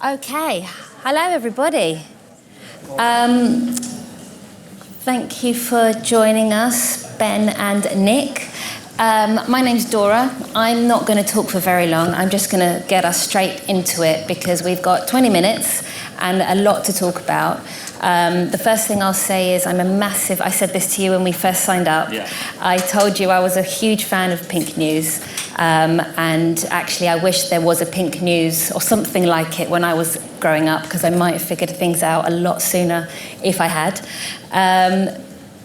Okay, hello everybody. Thank you for joining us, Ben and Nic. My name's Dora. I'm not going to talk for very long. I'm just going to get us straight into it because we've got 20 minutes and a lot to talk about. The first thing I'll say is I said this to you when we first signed up. Yeah. I told you I was a huge fan of PinkNews. And actually I wish there was a PinkNews or something like it when I was growing up, because I might have figured things out a lot sooner if I had.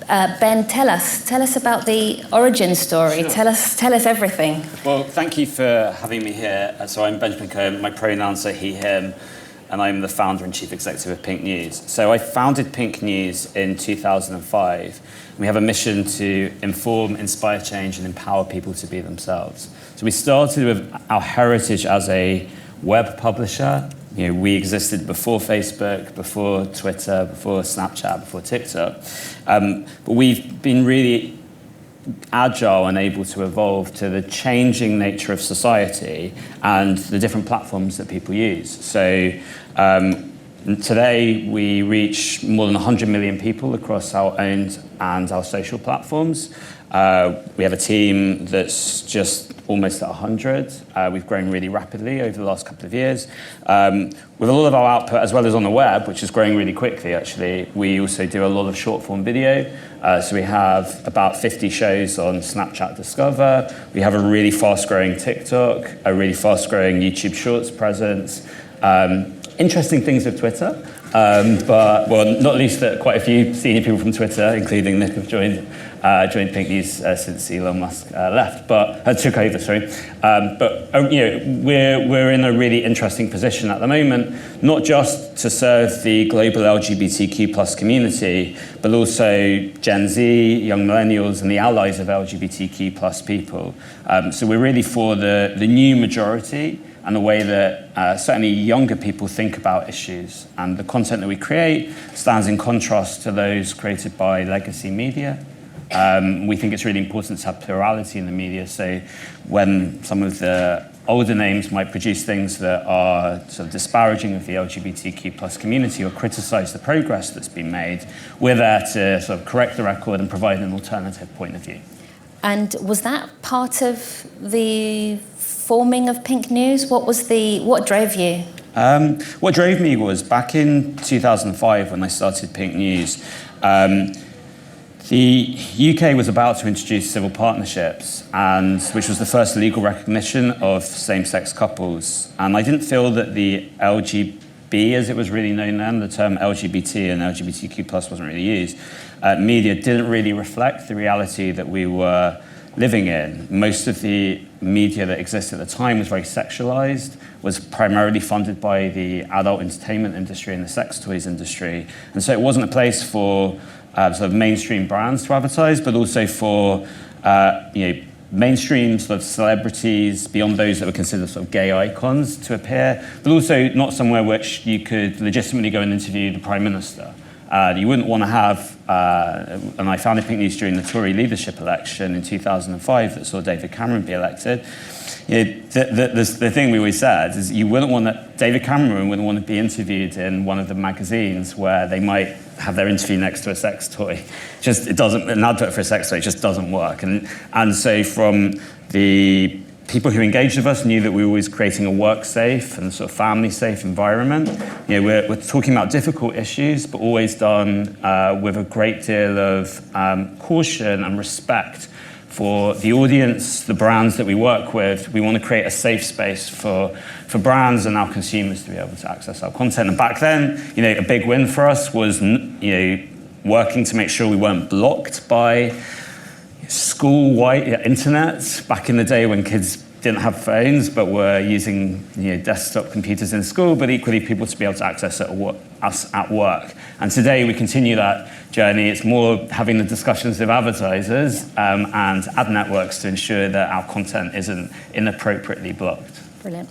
Ben, tell us about the origin story. Sure. Tell us everything. Well, thank you for having me here. So I'm Benjamin Cohen, my pronouns are he, him, and I'm the founder and chief executive of PinkNews. So I founded PinkNews in 2005. We have a mission to inform, inspire change, and empower people to be themselves. So we started with our heritage as a web publisher. You know, we existed before Facebook, before Twitter, before Snapchat, before TikTok. But we've been really agile and able to evolve to the changing nature of society and the different platforms that people use. So today we reach more than 100 million people across our owned and our social platforms. We have a team that's just almost at 100. We've grown really rapidly over the last couple of years. With a lot of our output, as well as on the web, which is growing really quickly actually, we also do a lot of short form video. So we have about 50 shows on Snapchat Discover. We have a really fast growing TikTok, a really fast growing YouTube Shorts presence. Interesting things with Twitter, but not least that quite a few senior people from Twitter, including Nic, have joined PinkNews since Elon Musk left, but took over. Sorry, we're in a really interesting position at the moment, not just to serve the global LGBTQ+ community, but also Gen Z, young millennials, and the allies of LGBTQ+ people. So we're really for the new majority and the way that certainly younger people think about issues. And the content that we create stands in contrast to those created by legacy media. We think it's really important to have plurality in the media. So when some of the older names might produce things that are sort of disparaging of the LGBTQ+ community or criticize the progress that's been made, we're there to sort of correct the record and provide an alternative point of view. And was that part of the forming of PinkNews? What drove you? What drove me was back in 2005 when I started PinkNews. The UK was about to introduce civil partnerships, which was the first legal recognition of same-sex couples. And I didn't feel that the LGB, as it was really known then, the term LGBT and LGBTQ+ wasn't really used, media didn't really reflect the reality that we were living in. Most of the media that existed at the time was very sexualized, was primarily funded by the adult entertainment industry and the sex toys industry. And so it wasn't a place for sort of mainstream brands to advertise, but also for mainstream sort of celebrities beyond those that were considered sort of gay icons to appear, but also not somewhere which you could legitimately go and interview the Prime Minister. You wouldn't want to have, and I founded PinkNews during the Tory leadership election in 2005 that saw David Cameron be elected. The thing we always said is David Cameron wouldn't want to be interviewed in one of the magazines where they might have their interview next to a sex toy. An advert for a sex toy just doesn't work. And so from the people who engaged with us knew that we were always creating a work-safe and sort of family-safe environment. We're talking about difficult issues, but always done with a great deal of caution and respect for the audience, the brands that we work with. We want to create a safe space for brands and our consumers to be able to access our content. And back then, a big win for us was working to make sure we weren't blocked by school-wide internet back in the day when kids didn't have phones but were using desktop computers in school, but equally people to be able to access us at work. And today we continue that journey. It's more having the discussions with advertisers and ad networks to ensure that our content isn't inappropriately blocked. Brilliant.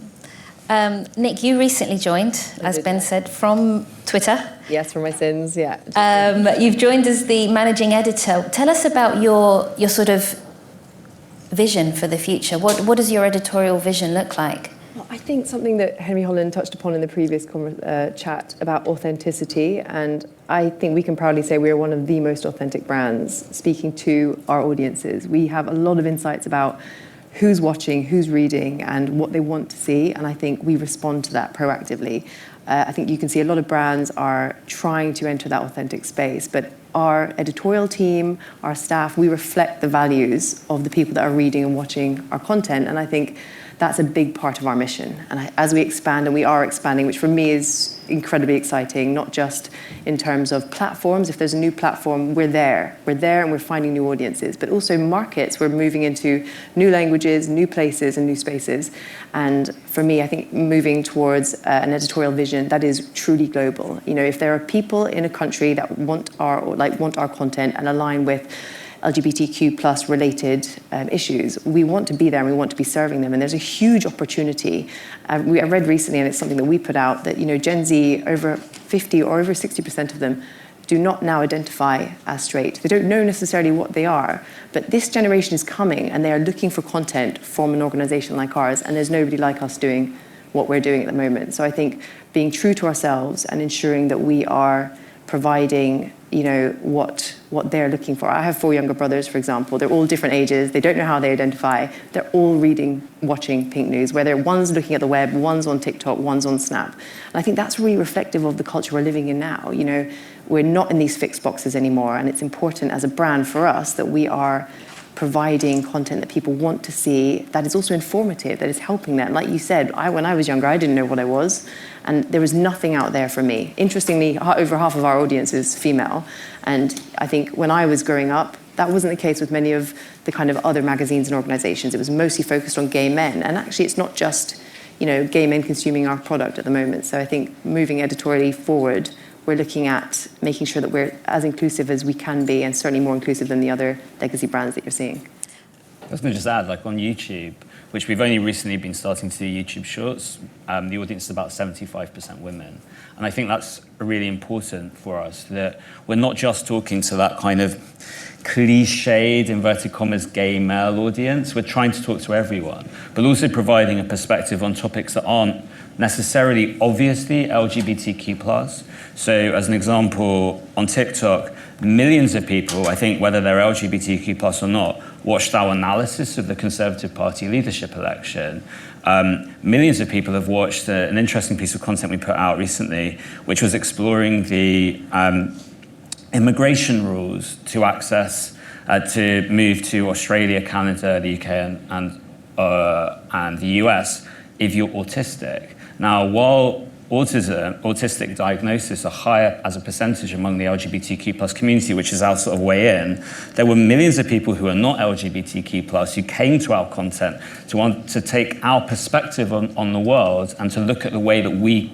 Nic, you recently joined, as Ben said, from Twitter. Yes, for my sins, yeah. You've joined as the managing editor. Tell us about your sort of vision for the future. What does your editorial vision look like? Well, I think something that Henry Holland touched upon in the previous chat about authenticity, and I think we can proudly say we're one of the most authentic brands speaking to our audiences. We have a lot of insights about who's watching, who's reading, and what they want to see, and I think we respond to that proactively. I think you can see a lot of brands are trying to enter that authentic space, but our editorial team, our staff, we reflect the values of the people that are reading and watching our content, and I think that's a big part of our mission. And as we expand, and we are expanding, which for me is incredibly exciting, not just in terms of platforms. If there's a new platform, we're there. We're there and we're finding new audiences, but also markets. We're moving into new languages, new places and new spaces. And for me, I think moving towards an editorial vision that is truly global. You know, if there are people in a country that want our content and align with LGBTQ plus related issues, we want to be there and we want to be serving them, and there's a huge opportunity. I read recently, and it's something that we put out, that Gen Z, over 50 or over 60% of them do not now identify as straight. They don't know necessarily what they are, but this generation is coming and they are looking for content from an organization like ours, and there's nobody like us doing what we're doing at the moment. So I think being true to ourselves and ensuring that we are providing what they're looking for. I have 4 younger brothers, for example. They're all different ages. They don't know how they identify. They're all watching Pink News, whether one's looking at the web, one's on TikTok, one's on Snap. And I think that's really reflective of the culture we're living in now. We're not in these fixed boxes anymore, and it's important as a brand for us that we are providing content that people want to see, that is also informative, that is helping them. Like you said, when I was younger, I didn't know what I was, and there was nothing out there for me. Interestingly, over half of our audience is female, and I think when I was growing up, that wasn't the case with many of the kind of other magazines and organizations. It was mostly focused on gay men, and actually it's not just gay men consuming our product at the moment. So I think moving editorially forward, we're looking at making sure that we're as inclusive as we can be, and certainly more inclusive than the other legacy brands that you're seeing. I was going to just add, on YouTube, which we've only recently been starting to do YouTube Shorts, the audience is about 75% women. And I think that's really important for us, that we're not just talking to that kind of cliched, inverted commas, gay male audience. We're trying to talk to everyone, but also providing a perspective on topics that aren't necessarily obviously LGBTQ+. So as an example, on TikTok, millions of people, I think whether they're LGBTQ+ or not, watched our analysis of the Conservative Party leadership election. Millions of people have watched an interesting piece of content we put out recently, which was exploring the immigration rules to access, to move to Australia, Canada, the UK, and the US if you're autistic. Now, while autistic diagnosis are higher as a percentage among the LGBTQ+ community, which is our sort of way in, there were millions of people who are not LGBTQ+ who came to our content to want to take our perspective on the world and to look at the way that we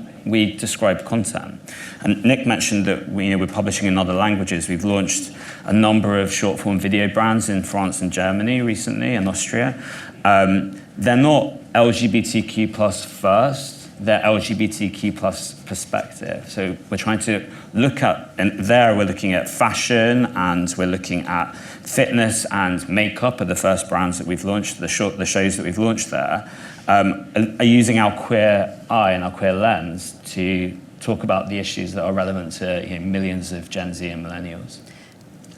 describe content. And Nic mentioned that we're publishing in other languages. We've launched a number of short-form video brands in France and Germany recently, and Austria. They're not LGBTQ+ first, they're LGBTQ+ perspective. So we're trying to look at, and there we're looking at fashion, and we're looking at fitness and makeup are the first brands that we've launched, the shows that we've launched there, are using our queer eye and our queer lens to talk about the issues that are relevant to millions of Gen Z and millennials.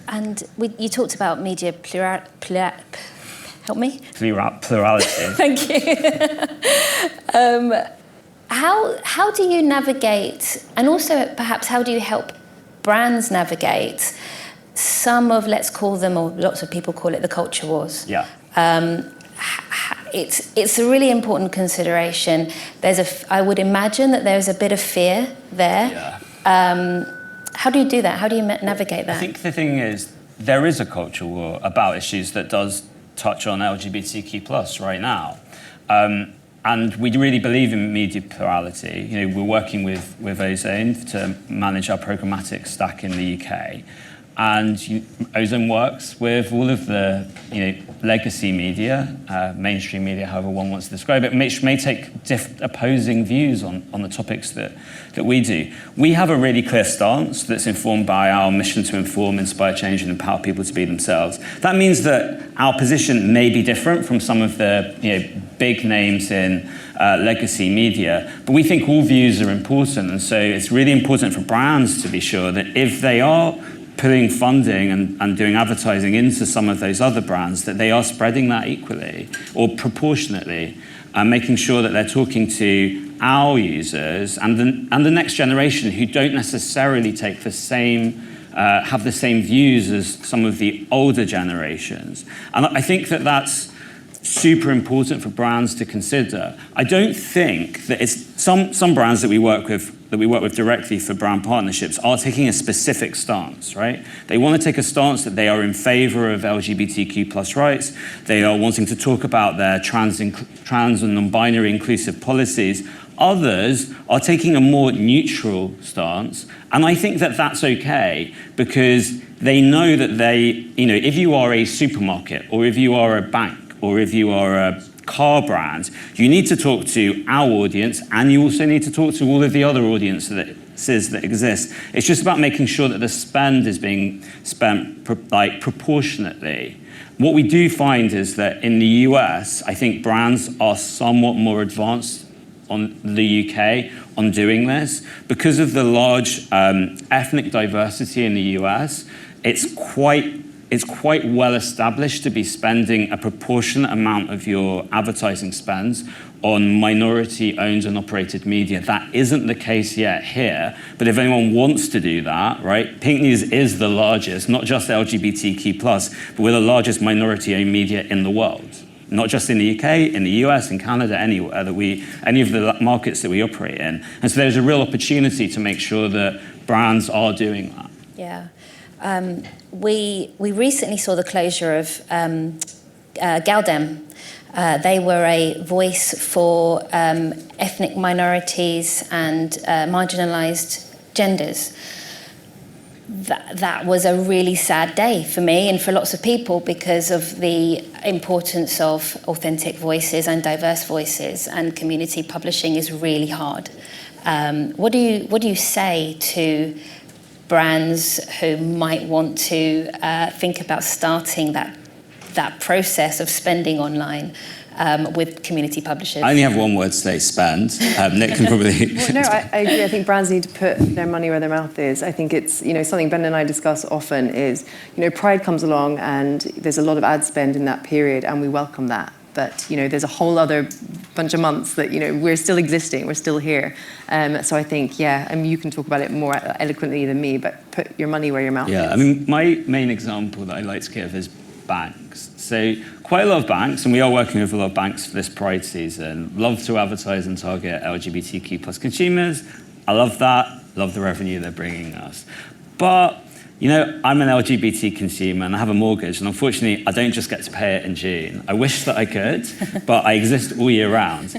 And you talked about media help me? Plurality. Thank you. How do you navigate, and also perhaps how do you help brands navigate some of, let's call them, or lots of people call it, the culture wars? Yeah. It's a really important consideration. I would imagine that there's a bit of fear there. Yeah. How do you do that? How do you navigate that? I think the thing is, there is a culture war about issues that does touch on LGBTQ+ right now. And we really believe in media plurality. We're working with Ozone to manage our programmatic stack in the UK. and Ozone works with all of the legacy media, mainstream media, however one wants to describe it, which may take opposing views on the topics that we do. We have a really clear stance that's informed by our mission to inform, inspire change, and empower people to be themselves. That means that our position may be different from some of the big names in legacy media, but we think all views are important, and so it's really important for brands to be sure that if they are putting funding and doing advertising into some of those other brands, that they are spreading that equally or proportionately, and making sure that they're talking to our users and the next generation who don't necessarily take the same have the same views as some of the older generations. And I think that that's super important for brands to consider. I don't think that it's some brands that we work with directly for brand partnerships are taking a specific stance, right? They want to take a stance that they are in favor of LGBTQ plus rights. They are wanting to talk about their trans and non-binary inclusive policies. Others are taking a more neutral stance, and I think that that's okay, because they know that if you are a supermarket, or if you are a bank, or if you are a car brand, you need to talk to our audience, and you also need to talk to all of the other audiences that exist. It's just about making sure that the spend is being spent proportionately. What we do find is that in the US, I think brands are somewhat more advanced on the UK on doing this. Because of the large ethnic diversity in the US, it's quite well established to be spending a proportionate amount of your advertising spends on minority-owned and operated media. That isn't the case yet here, but if anyone wants to do that, right, PinkNews is the largest, not just LGBTQ+, but we're the largest minority-owned media in the world. Not just in the UK, in the US, in Canada, anywhere any of the markets that we operate in. And so there's a real opportunity to make sure that brands are doing that. Yeah. We recently saw the closure of Galdem. They were a voice for ethnic minorities and marginalised genders. That was a really sad day for me and for lots of people, because of the importance of authentic voices and diverse voices, and community publishing is really hard. What do you say to brands who might want to think about starting that process of spending online with community publishers? I only have one word to say: spend. Nic can probably... Well, no, I agree. I think brands need to put their money where their mouth is. I think it's, something Ben and I discuss often is, Pride comes along and there's a lot of ad spend in that period, and we welcome that. But, there's a whole other bunch of months that, we're still existing, we're still here. So I think, you can talk about it more eloquently than me, but put your money where your mouth is. Yeah, I mean, my main example that I like to give is banks. So quite a lot of banks, and we are working with a lot of banks for this Pride season, love to advertise and target LGBTQ plus consumers. I love that, love the revenue they're bringing us. But, I'm an LGBT consumer and I have a mortgage, and unfortunately I don't just get to pay it in June. I wish that I could, but I exist all year round.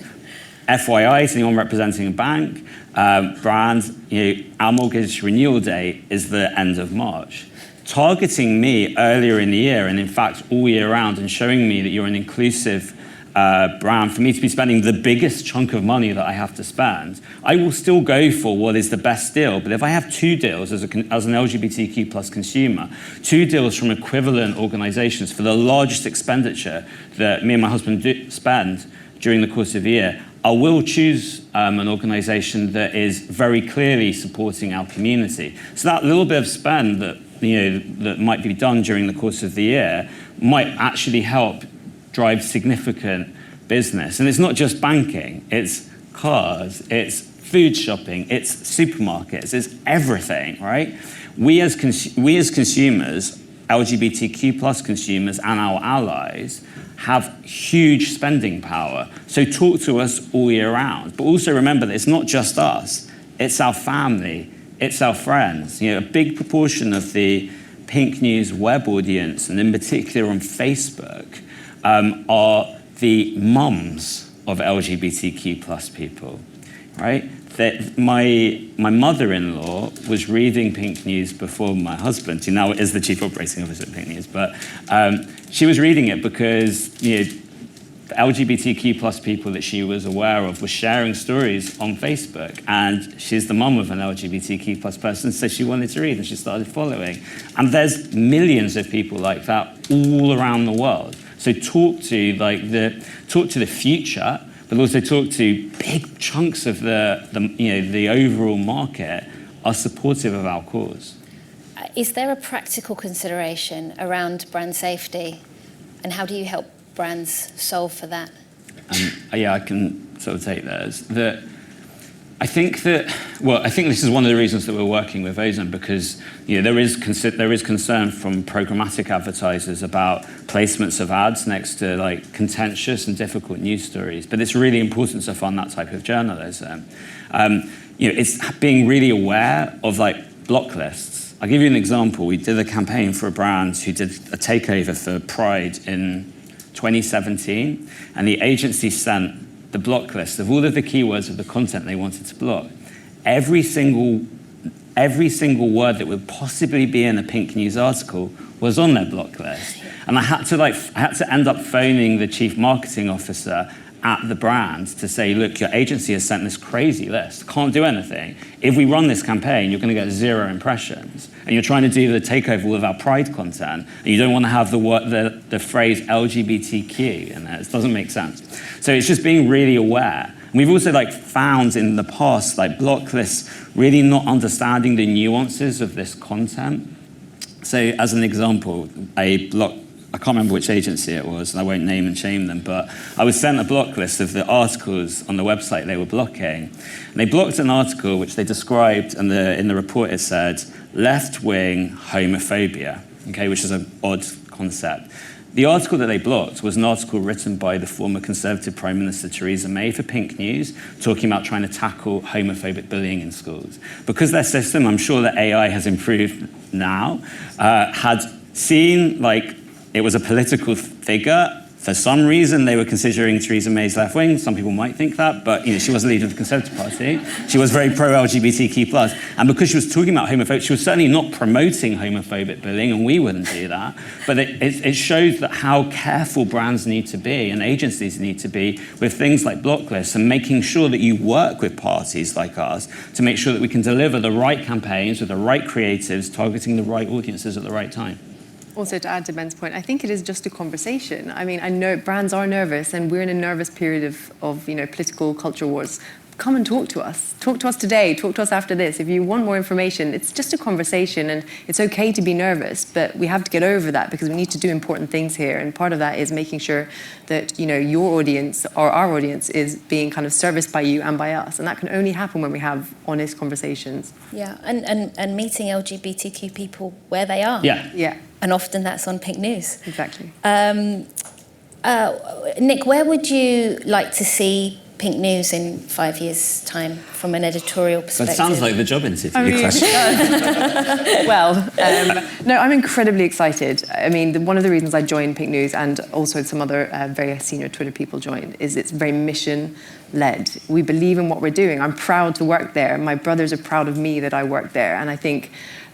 FYI, to anyone representing a bank, brand, our mortgage renewal date is the end of March. Targeting me earlier in the year, and in fact all year round, and showing me that you're an inclusive brand, for me to be spending the biggest chunk of money that I have to spend, I will still go for what is the best deal. But if I have two deals as an LGBTQ plus consumer, two deals from equivalent organizations for the largest expenditure that me and my husband spend during the course of a year, I will choose an organization that is very clearly supporting our community. So that little bit of spend that might be done during the course of the year might actually help drive significant business. And it's not just banking, it's cars, it's food shopping, it's supermarkets, it's everything, right? We as consumers, LGBTQ plus consumers and our allies, have huge spending power. So talk to us all year round. But also remember that it's not just us, it's our family, it's our friends. A big proportion of the PinkNews web audience, and in particular on Facebook, are the mums of LGBTQ plus people. right? That my mother-in-law was reading Pink News before my husband, who now is the chief operating officer at Pink News, but she was reading it because the LGBTQ plus people that she was aware of were sharing stories on Facebook, and she's the mum of an LGBTQ plus person, so she wanted to read, and she started following. And there's millions of people like that all around the world. So talk to the future, but also talk to big chunks of the overall market are supportive of our cause. Is there a practical consideration around brand safety, and how do you help brands solve for that? I can sort of take those. I think this is one of the reasons that we're working with Ozone, because there is concern from programmatic advertisers about placements of ads next to contentious and difficult news stories. But it's really important to fund that type of journalism. It's being really aware of block lists. I'll give you an example. We did a campaign for a brand who did a takeover for Pride in 2017, and the agency sent the block list of all of the keywords of the content they wanted to block. Every single word that would possibly be in a Pink News article was on their block list. And I had to end up phoning the chief marketing officer at the brand to say, look, your agency has sent this crazy list, can't do anything. If we run this campaign, you're going to get 0 impressions. And you're trying to do the takeover all of our Pride content, and you don't want to have the phrase LGBTQ in there. It doesn't make sense. So it's just being really aware. And we've also found in the past, block lists really not understanding the nuances of this content. So as an example, I can't remember which agency it was, and I won't name and shame them, but I was sent a block list of the articles on the website they were blocking. And they blocked an article which they described, and in the report it said, left-wing homophobia, okay, which is an odd concept. The article that they blocked was an article written by the former Conservative Prime Minister Theresa May for Pink News, talking about trying to tackle homophobic bullying in schools. Because their system, I'm sure that AI has improved now, had seen it was a political figure. For some reason, they were considering Theresa May's left wing. Some people might think that, but she was the leader of the Conservative Party. She was very pro-LGBTQ+. And because she was talking about homophobia, she was certainly not promoting homophobic bullying, and we wouldn't do that. But it shows that how careful brands need to be and agencies need to be with things like block lists, and making sure that you work with parties like us to make sure that we can deliver the right campaigns with the right creatives, targeting the right audiences at the right time. Also, to add to Ben's point, I think it is just a conversation. I mean, I know brands are nervous, and we're in a nervous period of political culture wars. Come and talk to us. Talk to us today. Talk to us after this. If you want more information, it's just a conversation, and it's okay to be nervous, but we have to get over that because we need to do important things here. And part of that is making sure that your audience or our audience is being kind of serviced by you and by us, and that can only happen when we have honest conversations. Yeah, and meeting LGBTQ people where they are. Yeah. And often that's on Pink News. Exactly. Nic, where would you like to see Pink News in 5 years' time from an editorial perspective? That sounds like the job interview question. No, I'm incredibly excited. I mean, one of the reasons I joined Pink News, and also some other very senior Twitter people joined, is it's very mission-led. We believe in what we're doing. I'm proud to work there. My brothers are proud of me that I work there. And I think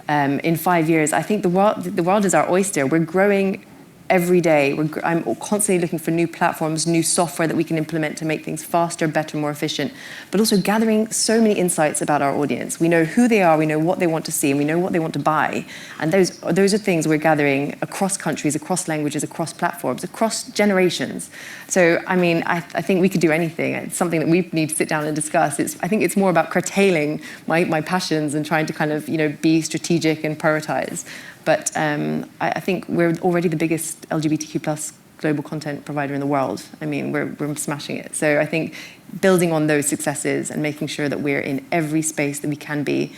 in 5 years, I think the world is our oyster. We're growing every day. I'm constantly looking for new platforms, new software that we can implement to make things faster, better, more efficient, but also gathering so many insights about our audience. We know who they are, we know what they want to see, and we know what they want to buy. And those are things we're gathering across countries, across languages, across platforms, across generations. So, I mean, I think we could do anything. It's something that we need to sit down and discuss. I think it's more about curtailing my passions and trying to kind of, be strategic and prioritize. But I think we're already the biggest LGBTQ plus global content provider in the world. I mean, we're smashing it. So I think building on those successes and making sure that we're in every space that we can be,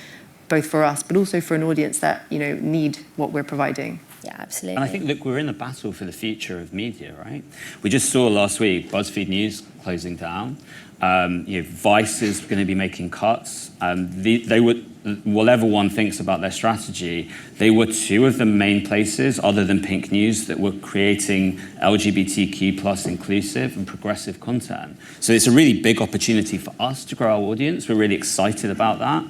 both for us, but also for an audience that, need what we're providing. Yeah, absolutely. And I think, look, we're in a battle for the future of media, right? We just saw last week BuzzFeed News closing down. Vice is going to be making cuts. The whatever one thinks about their strategy, they were two of the main places, other than PinkNews, that were creating LGBTQ plus inclusive and progressive content. So it's a really big opportunity for us to grow our audience. We're really excited about that.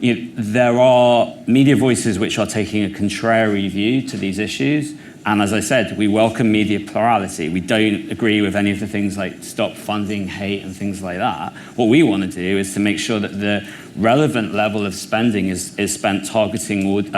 There are media voices which are taking a contrary view to these issues. And as I said, we welcome media plurality. We don't agree with any of the things like stop funding hate and things like that. What we want to do is to make sure that the relevant level of spending is spent targeting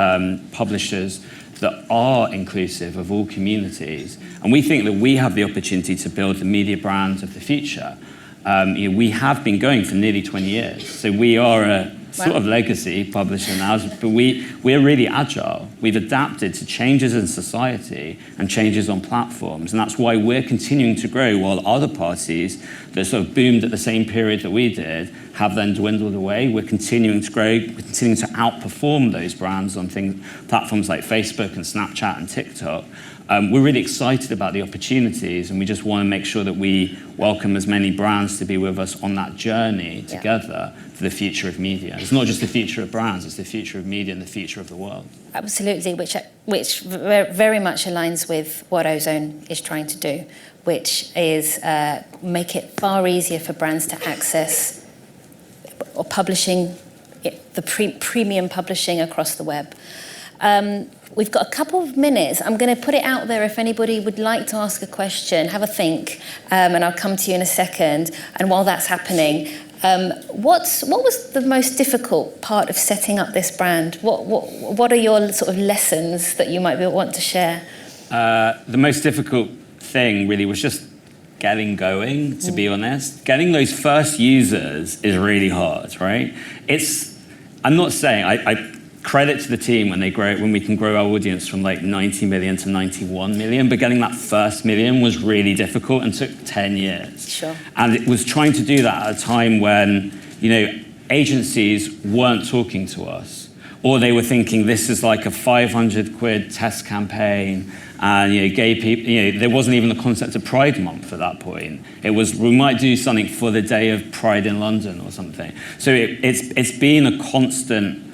publishers that are inclusive of all communities. And we think that we have the opportunity to build the media brand of the future. We have been going for nearly 20 years. So we are a sort of legacy publisher now, but we're really agile. We've adapted to changes in society and changes on platforms, and that's why we're continuing to grow while other parties that sort of boomed at the same period that we did have then dwindled away. We're continuing to grow, we're continuing to outperform those brands on platforms like Facebook and Snapchat and TikTok. We're really excited about the opportunities, and we just want to make sure that we welcome as many brands to be with us on that journey together for the future of media. It's not just the future of brands, it's the future of media and the future of the world. Absolutely, which very much aligns with what Ozone is trying to do, which is make it far easier for brands to access or publishing, the premium publishing across the web. We've got a couple of minutes. I'm going to put it out there if anybody would like to ask a question, have a think, and I'll come to you in a second. And while that's happening, what was the most difficult part of setting up this brand? What are your sort of lessons that you might want to share? The most difficult thing really was just getting going, to be honest. Getting those first users is really hard, right? I'm not saying, I credit to the team when we can grow our audience from like 90 million to 91 million, but getting that first million was really difficult and took 10 years. Sure. And it was trying to do that at a time when, agencies weren't talking to us, or they were thinking this is like a 500 quid test campaign, and gay people, there wasn't even the concept of Pride Month at that point. It was, we might do something for the day of Pride in London or something. So it's been a constant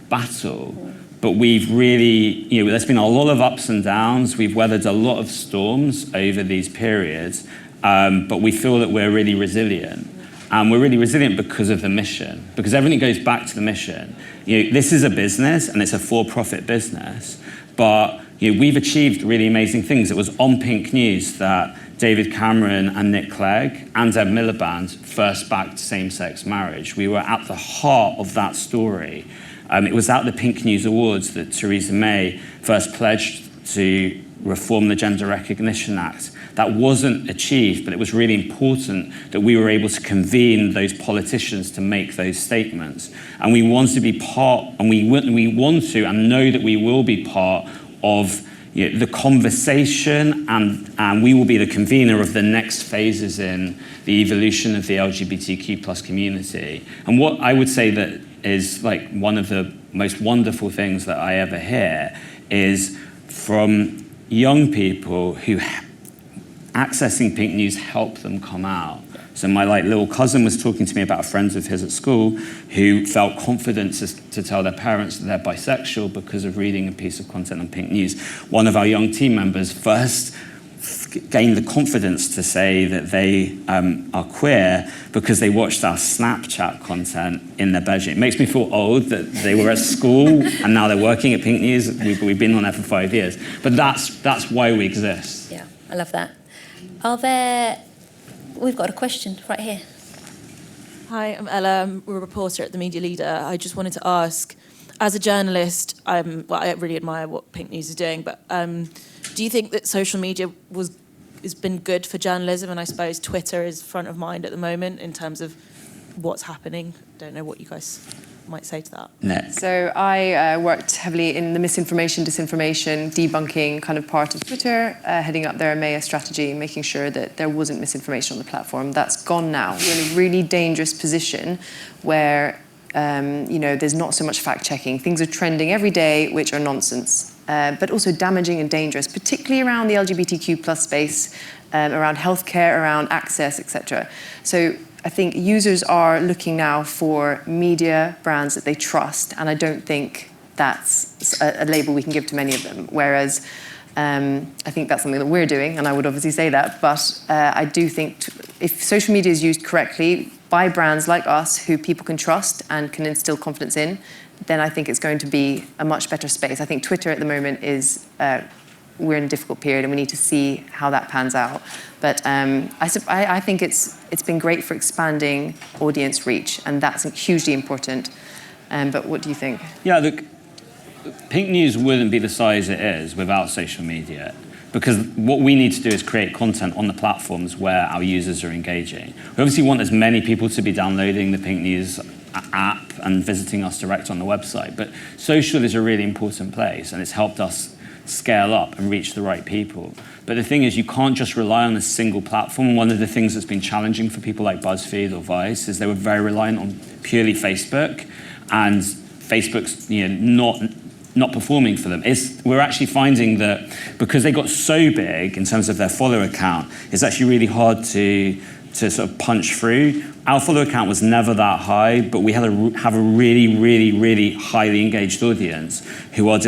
battle, but we've really, there's been a lot of ups and downs. We've weathered a lot of storms over these periods, but we feel that we're really resilient. And we're really resilient because of the mission, because everything goes back to the mission. This is a business and it's a for-profit business, but we've achieved really amazing things. It was on PinkNews that David Cameron and Nick Clegg and Ed Miliband first backed same-sex marriage. We were at the heart of that story. It was at the PinkNews Awards that Theresa May first pledged to reform the Gender Recognition Act. That wasn't achieved, but it was really important that we were able to convene those politicians to make those statements. And we want to be part, and we want to, and know that we will be part of the conversation, and we will be the convener of the next phases in the evolution of the LGBTQ plus community. And what I would say that is like one of the most wonderful things that I ever hear is from young people who accessing PinkNews helped them come out. So my little cousin was talking to me about a friend of his at school who felt confident to tell their parents that they're bisexual because of reading a piece of content on PinkNews. One of our young team members first gained the confidence to say that they are queer because they watched our Snapchat content in their bedroom. It makes me feel old that they were at school and now they're working at PinkNews. We've been on there for 5 years. But that's why we exist. Yeah, I love that. We've got a question right here. Hi, I'm Ella. I'm a reporter at The Media Leader. I just wanted to ask, as a journalist, I really admire what PinkNews is doing, but do you think that social media has been good for journalism? And I suppose Twitter is front of mind at the moment in terms of what's happening. Don't know what you guys might say to that. Nic. So I worked heavily in the misinformation, disinformation, debunking kind of part of Twitter, heading up their EMEA strategy, making sure that there wasn't misinformation on the platform. That's gone now. We're in a really dangerous position where there's not so much fact checking. Things are trending every day, which are nonsense. but also damaging and dangerous, particularly around the LGBTQ plus space, around healthcare, around access, etc. So I think users are looking now for media brands that they trust, and I don't think that's a label we can give to many of them. Whereas I think that's something that we're doing, and I would obviously say that, but I do think if social media is used correctly by brands like us who people can trust and can instill confidence in, then I think it's going to be a much better space. I think Twitter at the moment is, we're in a difficult period and we need to see how that pans out. But I think it's been great for expanding audience reach, and that's hugely important. But what do you think? Yeah, look, PinkNews wouldn't be the size it is without social media, because what we need to do is create content on the platforms where our users are engaging. We obviously want as many people to be downloading the PinkNews app and visiting us direct on the website, but social is a really important place, and it's helped us scale up and reach the right people. But the thing is, you can't just rely on a single platform. One of the things that's been challenging for people like BuzzFeed or Vice is they were very reliant on purely Facebook, and Facebook's not performing for them. We're actually finding that because they got so big in terms of their follower count, it's actually really hard to sort of punch through. Our follower count was never that high, but we have a really, really, really highly engaged audience who are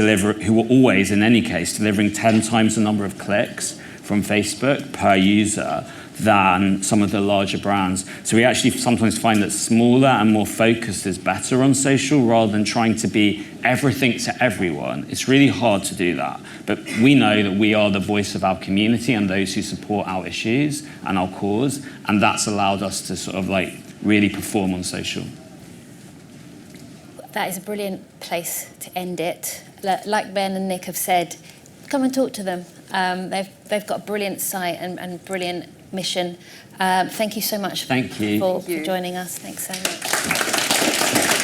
always, in any case, delivering 10 times the number of clicks from Facebook per user than some of the larger brands. So we actually sometimes find that smaller and more focused is better on social rather than trying to be everything to everyone. It's really hard to do that. But we know that we are the voice of our community and those who support our issues and our cause, and that's allowed us to sort of like really perform on social. That is a brilliant place to end it. Like Ben and Nic have said, come and talk to them. They've got a brilliant site and brilliant mission. Thank you so much for joining us. Thanks so much.